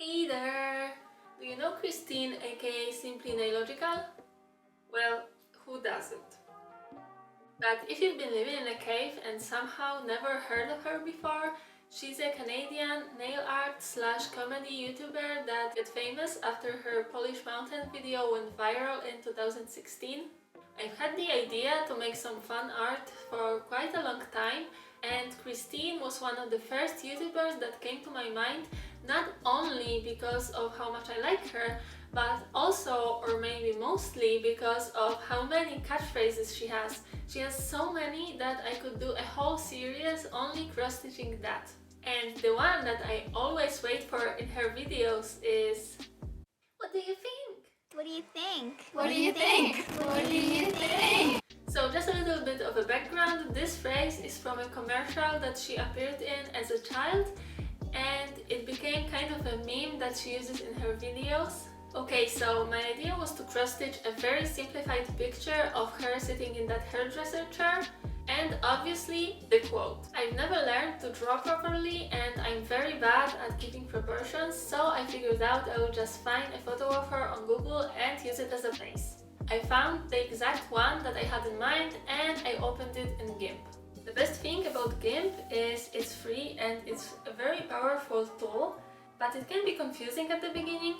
Hey there! Do you know Cristine, aka Simply Nailogical? Well, who doesn't? But if you've been living in a cave and somehow never heard of her before, she's a Canadian nail art / comedy YouTuber that got famous after her Polish Mountain video went viral in 2016. I've had the idea to make some fun art for quite a long time, and Cristine was one of the first YouTubers that came to my mind, not only because of how much I like her, but also, or maybe mostly, because of how many catchphrases she has. She has so many that I could do a whole series only cross-stitching that. And the one that I always wait for in her videos is... What do you think? What do you think? What do you think? What do you think? So just a little bit of a background, this phrase is from a commercial that she appeared in as a child, and it became kind of a meme that she uses in her videos. Okay, so my idea was to cross-stitch a very simplified picture of her sitting in that hairdresser chair, and obviously the quote. I've never learned to draw properly and I'm very bad at keeping proportions, so I figured out I would just find a photo of her on Google and use it as a base. I found the exact one that I had in mind and I opened it in GIMP. The best thing about GIMP is it's free and it's a very powerful tool, but it can be confusing at the beginning.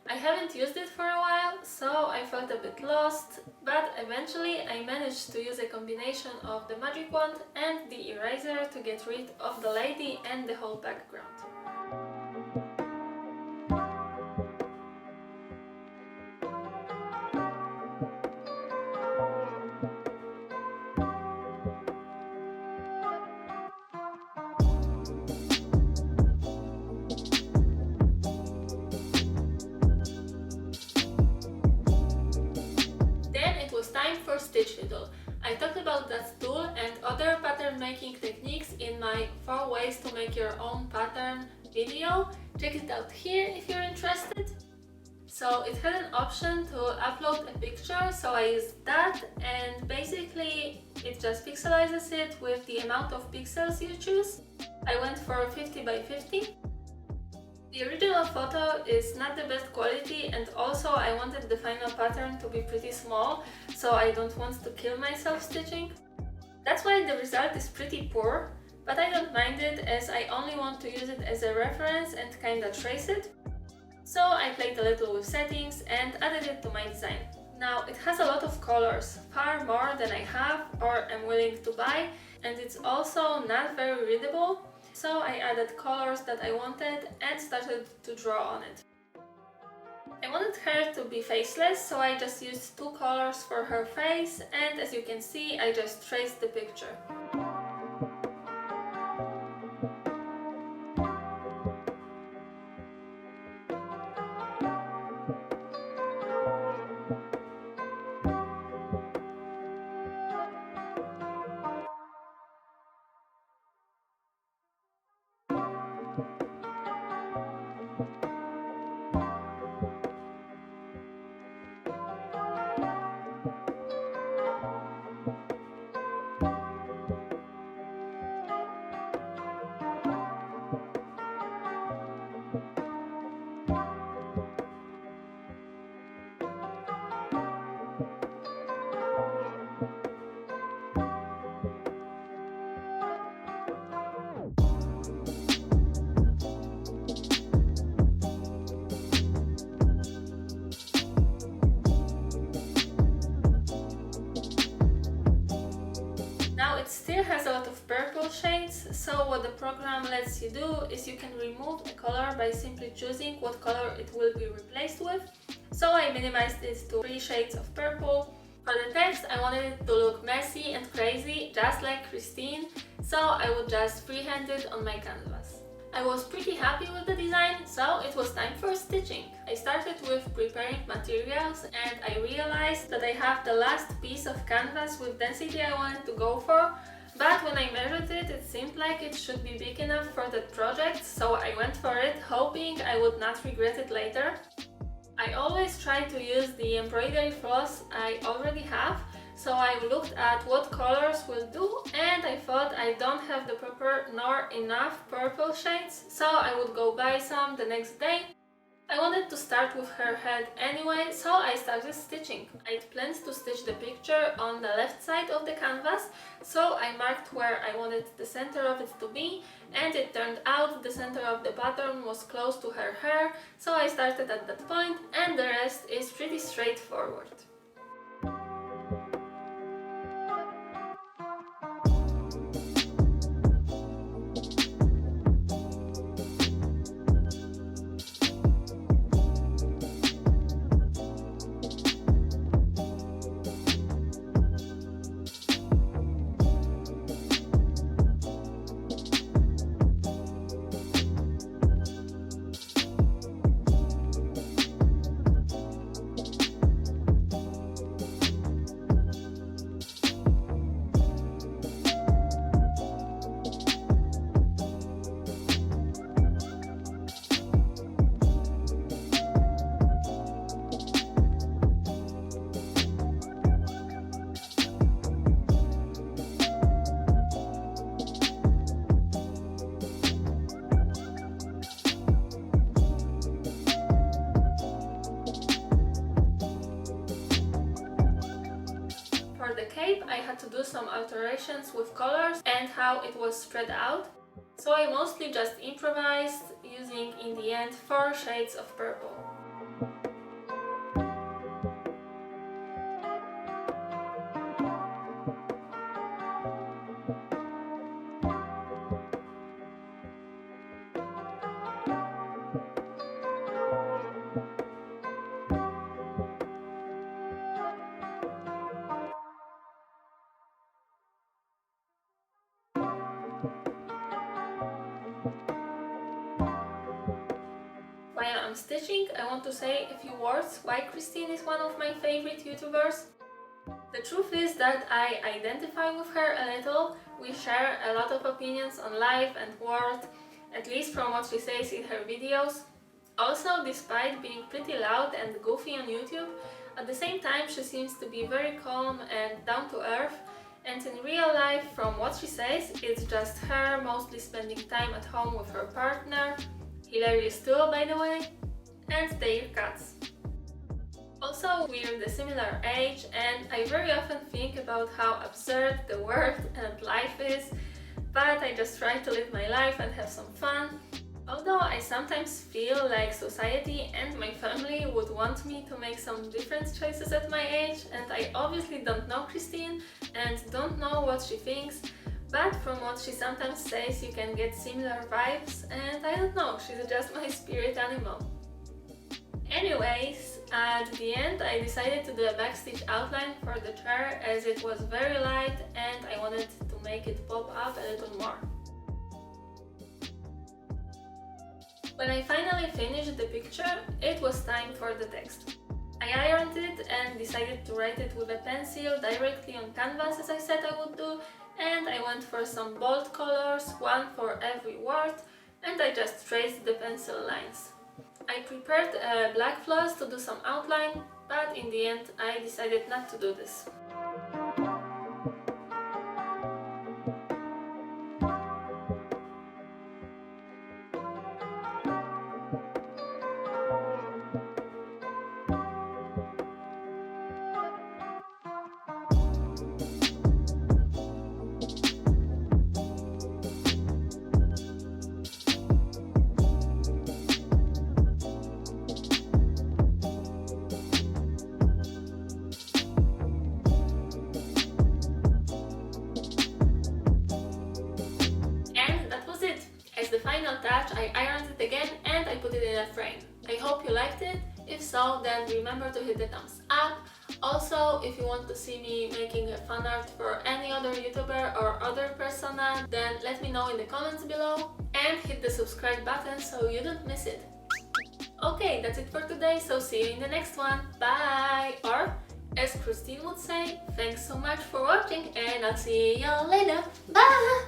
I haven't used it for a while, so I felt a bit lost, but eventually I managed to use a combination of the magic wand and the eraser to get rid of the lady and the whole background. Time for Stitch Fiddle. I talked about that tool and other pattern making techniques in my 4 ways to make your own pattern video. Check it out here if you're interested. So it had an option to upload a picture, so I used that, and basically it just pixelizes it with the amount of pixels you choose. I went for 50 by 50. The original photo is not the best quality, and also I wanted the final pattern to be pretty small, so I don't want to kill myself stitching. That's why the result is pretty poor, but I don't mind it as I only want to use it as a reference and kinda trace it. So I played a little with settings and added it to my design. Now it has a lot of colors, far more than I have or am willing to buy, and it's also not very readable. So I added colors that I wanted and started to draw on it. I wanted her to be faceless, so I just used 2 colors for her face, and as you can see, I just traced the picture. It still has a lot of purple shades, so what the program lets you do is you can remove a color by simply choosing what color it will be replaced with. So I minimized it to 3 shades of purple. For the text, I wanted it to look messy and crazy, just like Cristine, so I would just freehand it on my canvas. I was pretty happy with the design, so it was time for stitching. I started with preparing materials and I realized that I have the last piece of canvas with density I wanted to go for, but when I measured it, it seemed like it should be big enough for that project, so I went for it, hoping I would not regret it later. I always try to use the embroidery floss I already have, So I looked at what colors will do, and I thought I don't have the proper nor enough purple shades, so I would go buy some the next day. I wanted to start with her head anyway, so I started stitching. I planned to stitch the picture on the left side of the canvas, so I marked where I wanted the center of it to be, and it turned out the center of the pattern was close to her hair, so I started at that point, and the rest is pretty straightforward. For the cape, I had to do some alterations with colors and how it was spread out, so I mostly just improvised, using in the end 4 shades of purple. While I'm stitching, I want to say a few words why Cristine is one of my favorite YouTubers. The truth is that I identify with her a little. We share a lot of opinions on life and world, at least from what she says in her videos. Also, despite being pretty loud and goofy on YouTube, at the same time she seems to be very calm and down to earth, and in real life, from what she says, it's just her mostly spending time at home with her partner, hilarious too by the way, and their cats. Also, we're the similar age, and I very often think about how absurd the world and life is, but I just try to live my life and have some fun. Although I sometimes feel like society and my family would want me to make some different choices at my age, and I obviously don't know Cristine and don't know what she thinks, but from what she sometimes says you can get similar vibes, and I don't know, she's just my spirit animal. Anyways, at the end I decided to do a backstitch outline for the chair as it was very light and I wanted to make it pop up a little more. When I finally finished the picture, it was time for the text. I ironed it and decided to write it with a pencil directly on canvas as I said I would do, and I went for some bold colors, one for every word, and I just traced the pencil lines. I prepared a black floss to do some outline, but in the end I decided not to do this. Final touch, I ironed it again and I put it in a frame. I hope you liked it. If so, then remember to hit the thumbs up. Also, if you want to see me making a fan art for any other YouTuber or other persona, then let me know in the comments below and hit the subscribe button so you don't miss it. Okay, that's it for today, so see you in the next one. Bye! Or, as Cristine would say, thanks so much for watching and I'll see you later. Bye!